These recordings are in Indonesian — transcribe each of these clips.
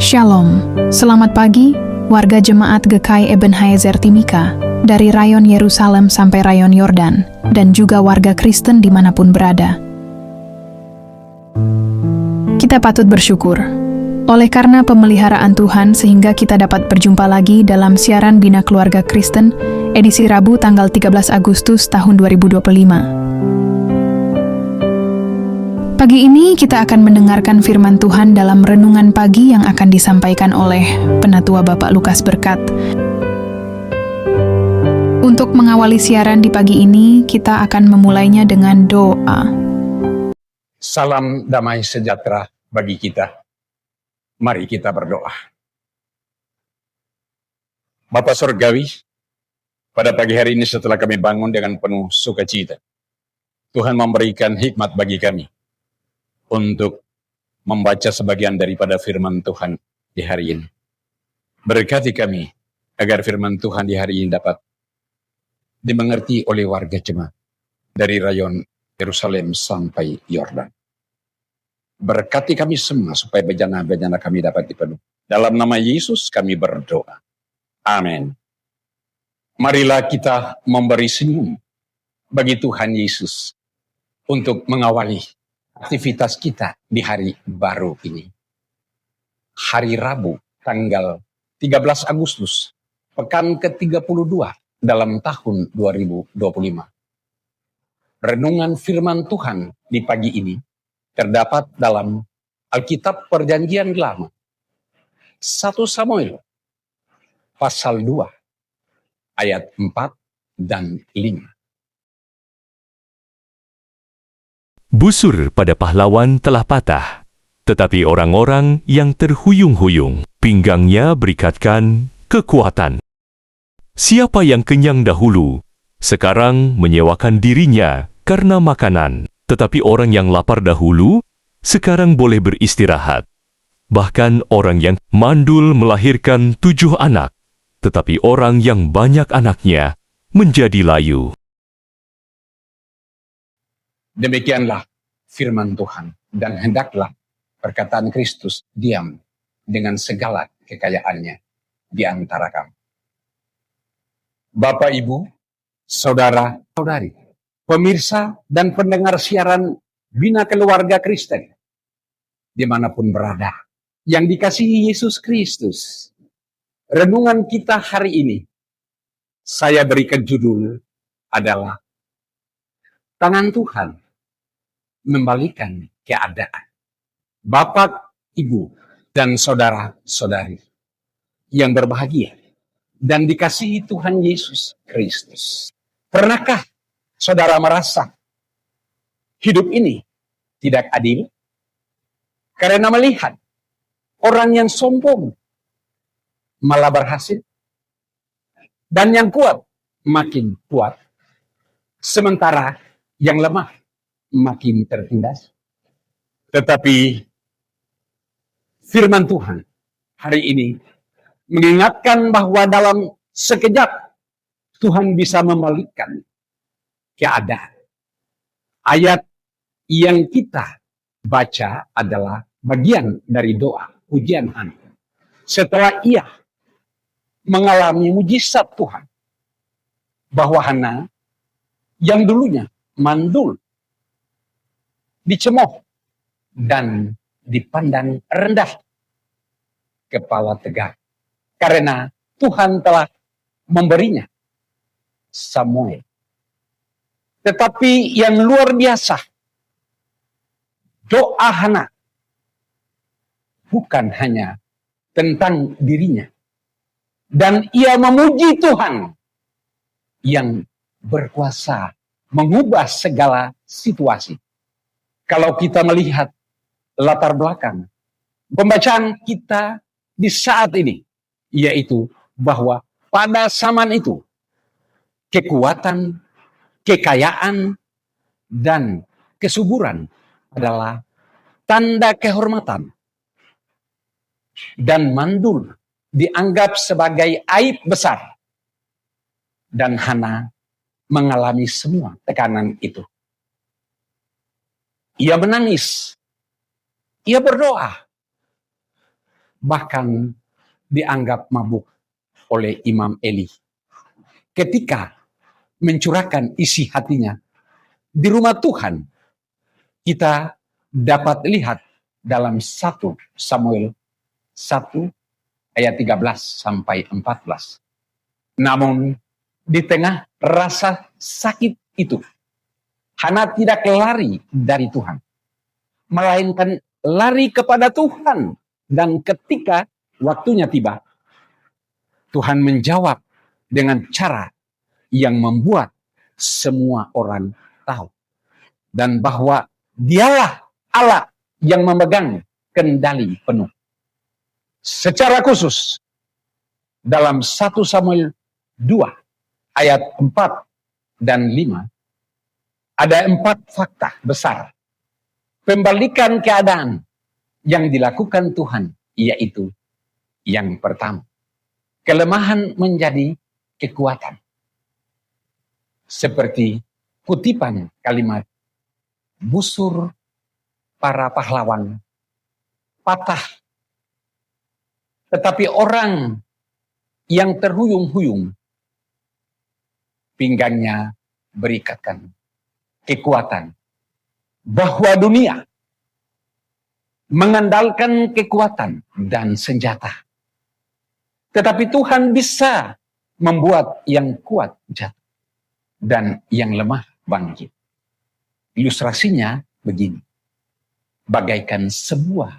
Shalom, selamat pagi, warga jemaat GKI Ebenezer Timika, dari rayon Yerusalem sampai rayon Yordan, dan juga warga Kristen dimanapun berada. Kita patut bersyukur, oleh karena pemeliharaan Tuhan sehingga kita dapat berjumpa lagi dalam siaran Bina Keluarga Kristen, edisi Rabu tanggal 13 Agustus tahun 2025. Pagi ini kita akan mendengarkan firman Tuhan dalam renungan pagi yang akan disampaikan oleh Penatua Bapak Lukas Berkat. Untuk mengawali siaran di pagi ini, kita akan memulainya dengan doa. Salam damai sejahtera bagi kita. Mari kita berdoa. Bapa Surgawi, pada pagi hari ini setelah kami bangun dengan penuh sukacita, Tuhan memberikan hikmat bagi kami untuk membaca sebagian daripada firman Tuhan di hari ini. Berkati kami agar firman Tuhan di hari ini dapat dimengerti oleh warga jemaat dari rayon Yerusalem sampai Yordan. Berkati kami semua supaya bejana-bejana kami dapat dipenuhi. Dalam nama Yesus kami berdoa. Amin. Marilah kita memberi senyum bagi Tuhan Yesus untuk mengawali aktivitas kita di hari baru ini. Hari Rabu, tanggal 13 Agustus, pekan ke-32 dalam tahun 2025. Renungan firman Tuhan di pagi ini terdapat dalam Alkitab Perjanjian Lama, 1 Samuel, pasal 2, ayat 4 dan 5. Busur pada pahlawan telah patah, tetapi orang-orang yang terhuyung-huyung, pinggangnya berikatkan kekuatan. Siapa yang kenyang dahulu, sekarang menyewakan dirinya karena makanan, tetapi orang yang lapar dahulu, sekarang boleh beristirahat. Bahkan orang yang mandul melahirkan 7 anak, tetapi orang yang banyak anaknya menjadi layu. Demikianlah firman Tuhan, dan hendaklah perkataan Kristus diam dengan segala kekayaannya di antara kamu. Bapak, Ibu, saudara-saudari, pemirsa dan pendengar siaran Bina Keluarga Kristen, dimanapun berada, yang dikasihi Yesus Kristus. Renungan kita hari ini, saya berikan judul adalah Tangan Tuhan membalikan keadaan. Bapak, Ibu, dan saudara-saudari yang berbahagia dan dikasihi Tuhan Yesus Kristus. Pernahkah saudara merasa hidup ini tidak adil? Karena melihat orang yang sombong malah berhasil, dan yang kuat makin kuat, sementara yang lemah makin tertindas. Tetapi firman Tuhan hari ini mengingatkan bahwa dalam sekejap Tuhan bisa membalikkan keadaan. Ayat yang kita baca adalah bagian dari doa pujian Hana. Setelah ia mengalami mujizat Tuhan, bahwa Hana yang dulunya mandul, dicemooh, dan dipandang rendah, kepala tegak, karena Tuhan telah memberinya Samuel. Tetapi yang luar biasa, doa Hana bukan hanya tentang dirinya, dan ia memuji Tuhan yang berkuasa mengubah segala situasi. Kalau kita melihat latar belakang pembacaan kita di saat ini, yaitu bahwa pada zaman itu kekuatan, kekayaan, dan kesuburan adalah tanda kehormatan, dan mandul dianggap sebagai aib besar, dan Hana mengalami semua tekanan itu. Ia menangis, ia berdoa, bahkan dianggap mabuk oleh Imam Eli ketika mencurahkan isi hatinya di rumah Tuhan. Kita dapat lihat dalam 1 Samuel 1 ayat 13 sampai 14. Namun di tengah rasa sakit itu, Hana tidak lari dari Tuhan, melainkan lari kepada Tuhan. Dan ketika waktunya tiba, Tuhan menjawab dengan cara yang membuat semua orang tahu. Dan bahwa dialah Allah yang memegang kendali penuh. Secara khusus, dalam 1 Samuel 2 ayat 4 dan 5, ada 4 fakta besar pembalikan keadaan yang dilakukan Tuhan, yaitu yang pertama, kelemahan menjadi kekuatan. Seperti kutipan kalimat, busur para pahlawan patah, tetapi orang yang terhuyung-huyung pinggangnya berikatkan kekuatan. Bahwa dunia mengandalkan kekuatan dan senjata, tetapi Tuhan bisa membuat yang kuat jatuh dan yang lemah bangkit. Ilustrasinya begini, bagaikan sebuah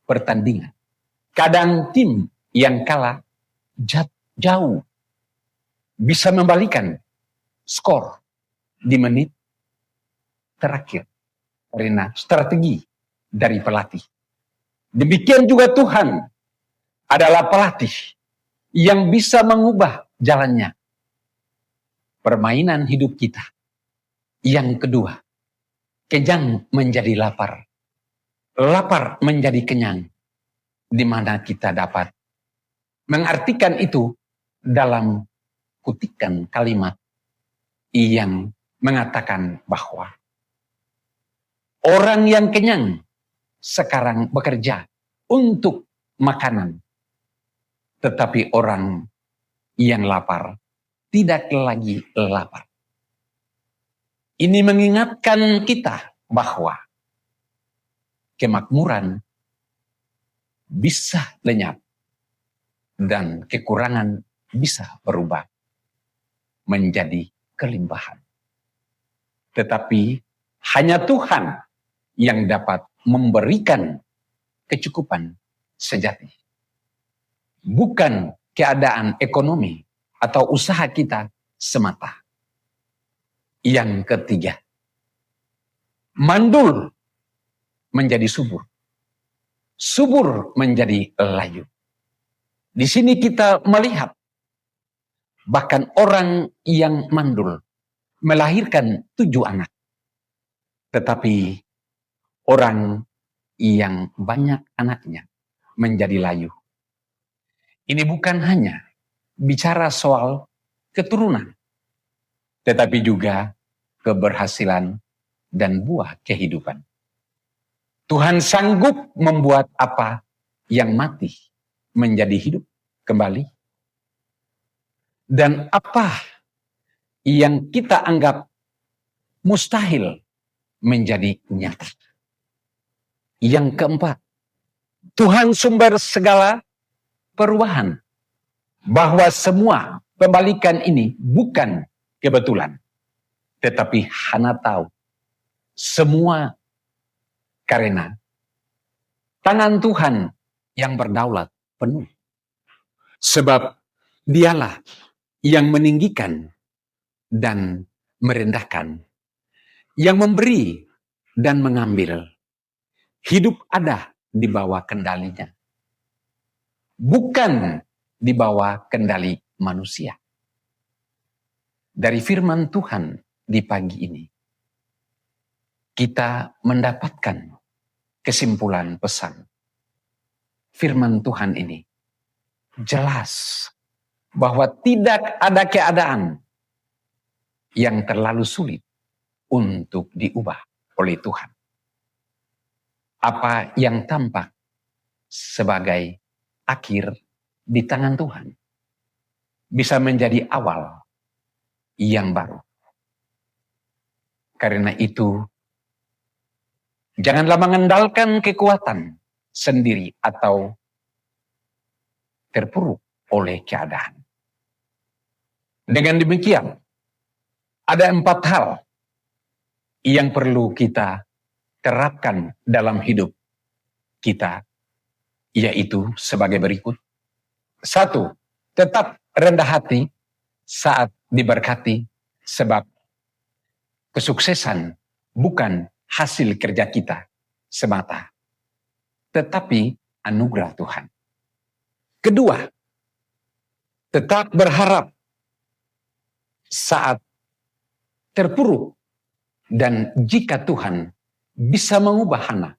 pertandingan. Kadang tim yang kalah jauh bisa membalikan skor di menit terakhir karena strategi dari pelatih. Demikian juga Tuhan adalah pelatih yang bisa mengubah jalannya permainan hidup kita. Yang kedua, kenyang menjadi lapar, lapar menjadi kenyang, di mana kita dapat mengartikan itu dalam kutikan kalimat yang mengatakan bahwa orang yang kenyang sekarang bekerja untuk makanan, tetapi orang yang lapar tidak lagi lapar. Ini mengingatkan kita bahwa kemakmuran bisa lenyap dan kekurangan bisa berubah menjadi kelimpahan. Tetapi hanya Tuhan yang dapat memberikan kecukupan sejati. Bukan keadaan ekonomi atau usaha kita semata. Yang ketiga, mandul menjadi subur. Subur menjadi layu. Di sini kita melihat bahkan orang yang mandul melahirkan 7 anak. Tetapi orang yang banyak anaknya menjadi layu. Ini bukan hanya bicara soal keturunan, tetapi juga keberhasilan dan buah kehidupan. Tuhan sanggup membuat apa yang mati menjadi hidup kembali. Dan apa yang kita anggap mustahil menjadi nyata. Yang keempat, Tuhan sumber segala perubahan. Bahwa semua pembalikan ini bukan kebetulan. Tetapi Hana tahu semua karena tangan Tuhan yang berdaulat penuh. Sebab dialah yang meninggikan dan merendahkan, yang memberi dan mengambil. Hidup ada di bawah kendalinya, bukan di bawah kendali manusia. Dari firman Tuhan di pagi ini, kita mendapatkan kesimpulan pesan. Firman Tuhan ini jelas bahwa tidak ada keadaan yang terlalu sulit untuk diubah oleh Tuhan. Apa yang tampak sebagai akhir di tangan Tuhan. Bisa menjadi awal yang baru. Karena itu, janganlah mengandalkan kekuatan sendiri atau terpuruk oleh keadaan. Dengan demikian, ada 4 hal yang perlu kita terapkan dalam hidup kita, yaitu sebagai berikut. 1, tetap rendah hati saat diberkati, sebab kesuksesan bukan hasil kerja kita semata, tetapi anugerah Tuhan. Kedua, tetap berharap saat terpuruk, dan jika Tuhan bisa mengubah Hana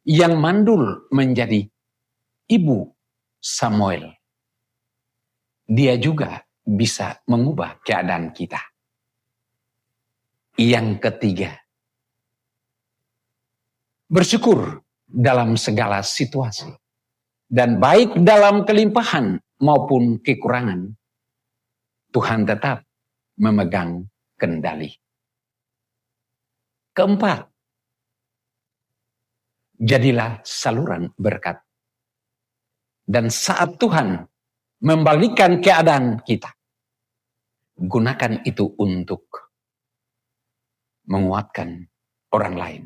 yang mandul menjadi ibu Samuel, Dia juga bisa mengubah keadaan kita. Yang ketiga, bersyukur dalam segala situasi, dan baik dalam kelimpahan maupun kekurangan, Tuhan tetap memegang kendali. Keempat, jadilah saluran berkat. Dan saat Tuhan membalikkan keadaan kita, gunakan itu untuk menguatkan orang lain.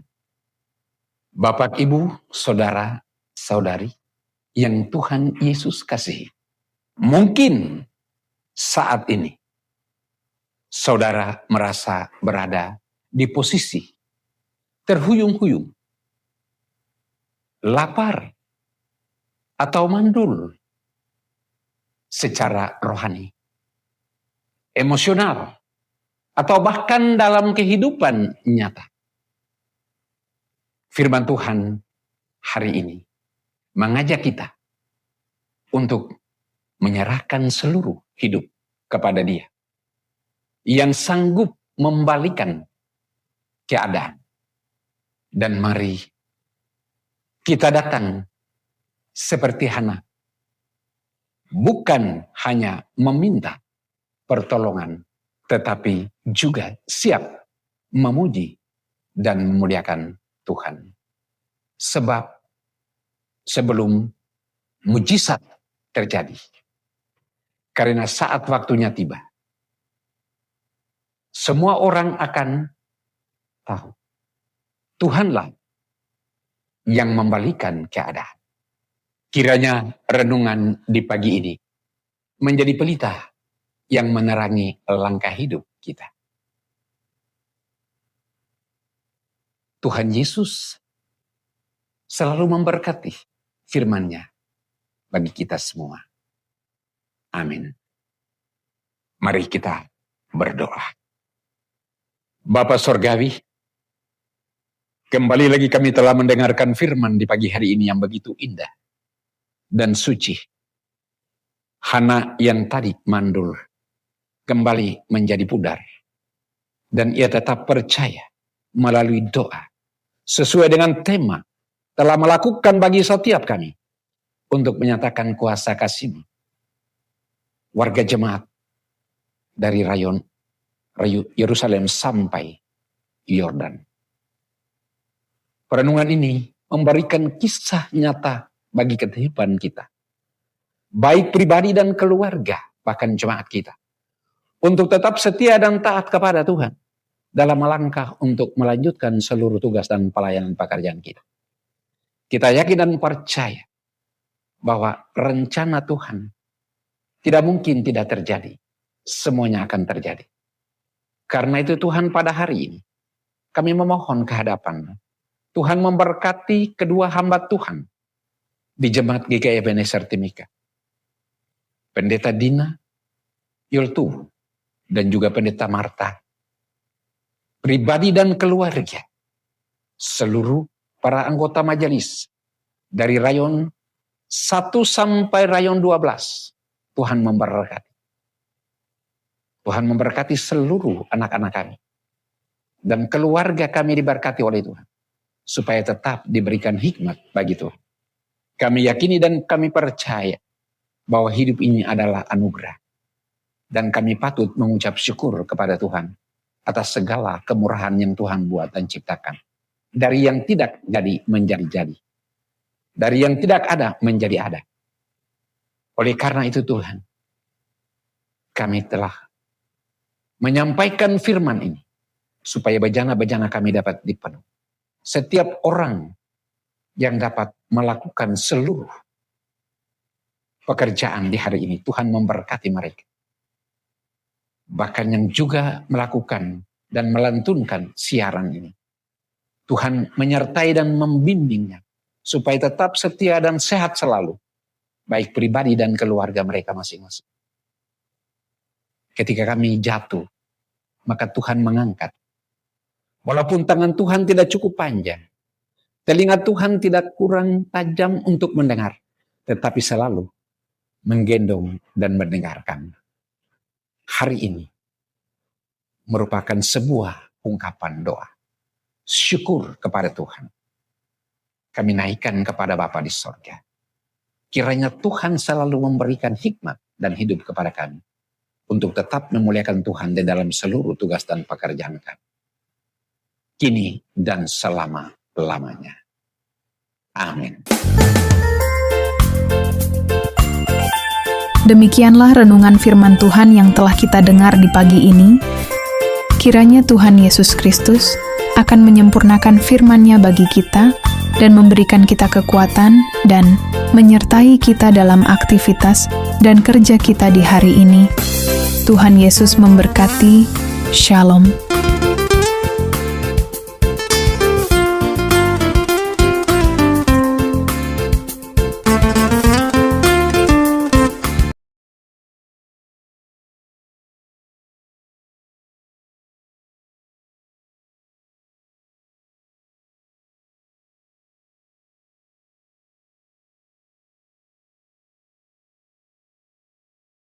Bapak, Ibu, Saudara, Saudari yang Tuhan Yesus kasihi, mungkin saat ini saudara merasa berada di posisi terhuyung-huyung, lapar, atau mandul secara rohani, emosional, atau bahkan dalam kehidupan nyata. Firman Tuhan hari ini mengajak kita untuk menyerahkan seluruh hidup kepada Dia yang sanggup membalikan keadaan. Dan mari kita datang seperti Hana, bukan hanya meminta pertolongan, tetapi juga siap memuji dan memuliakan Tuhan. Sebab sebelum mujizat terjadi, karena saat waktunya tiba, semua orang akan tahu Tuhanlah yang membalikan keadaan. Kiranya renungan di pagi ini menjadi pelita yang menerangi langkah hidup kita. Tuhan Yesus selalu memberkati firman-Nya bagi kita semua. Amin. Mari kita berdoa. Bapa Sorgawi, kembali lagi kami telah mendengarkan firman di pagi hari ini yang begitu indah dan suci. Hana yang tadi mandul kembali menjadi pudar, dan ia tetap percaya melalui doa sesuai dengan tema telah melakukan bagi setiap kami untuk menyatakan kuasa kasih-Mu. Warga jemaat dari rayon Yerusalem sampai Yordan. Perenungan ini memberikan kisah nyata bagi kehidupan kita, baik pribadi dan keluarga, bahkan jemaat kita, untuk tetap setia dan taat kepada Tuhan dalam melangkah untuk melanjutkan seluruh tugas dan pelayanan pekerjaan kita. Kita yakin dan percaya bahwa rencana Tuhan tidak mungkin tidak terjadi. Semuanya akan terjadi. Karena itu Tuhan pada hari ini, kami memohon kehadapan Tuhan memberkati kedua hamba Tuhan di Jemaat GKI Ebenezer Timika. Pendeta Dina Yultu dan juga Pendeta Marta, pribadi dan keluarga, seluruh para anggota majelis dari rayon 1 sampai rayon 12, Tuhan memberkati. Tuhan memberkati seluruh anak-anak kami. Dan keluarga kami diberkati oleh Tuhan. Supaya tetap diberikan hikmat bagi Tuhan. Kami yakini dan kami percaya bahwa hidup ini adalah anugerah. Dan kami patut mengucap syukur kepada Tuhan atas segala kemurahan yang Tuhan buat dan ciptakan. Dari yang tidak jadi menjadi jadi. Dari yang tidak ada menjadi ada. Oleh karena itu Tuhan, kami telah menyampaikan firman ini supaya bejana-bejana kami dapat dipenuhi. Setiap orang yang dapat melakukan seluruh pekerjaan di hari ini, Tuhan memberkati mereka. Bahkan yang juga melakukan dan melantunkan siaran ini, Tuhan menyertai dan membimbingnya supaya tetap setia dan sehat selalu, baik pribadi dan keluarga mereka masing-masing. Ketika kami jatuh, maka Tuhan mengangkat. Walaupun tangan Tuhan tidak cukup panjang, telinga Tuhan tidak kurang tajam untuk mendengar, tetapi selalu menggendong dan mendengarkan. Hari ini merupakan sebuah ungkapan doa. Syukur kepada Tuhan. Kami naikkan kepada Bapa di sorga. Kiranya Tuhan selalu memberikan hikmat dan hidup kepada kami. Untuk tetap memuliakan Tuhan di dalam seluruh tugas dan pekerjaan kami. Kini dan selama-lamanya. Amin. Demikianlah renungan firman Tuhan yang telah kita dengar di pagi ini. Kiranya Tuhan Yesus Kristus akan menyempurnakan firman-Nya bagi kita dan memberikan kita kekuatan dan menyertai kita dalam aktivitas dan kerja kita di hari ini. Tuhan Yesus memberkati. Shalom.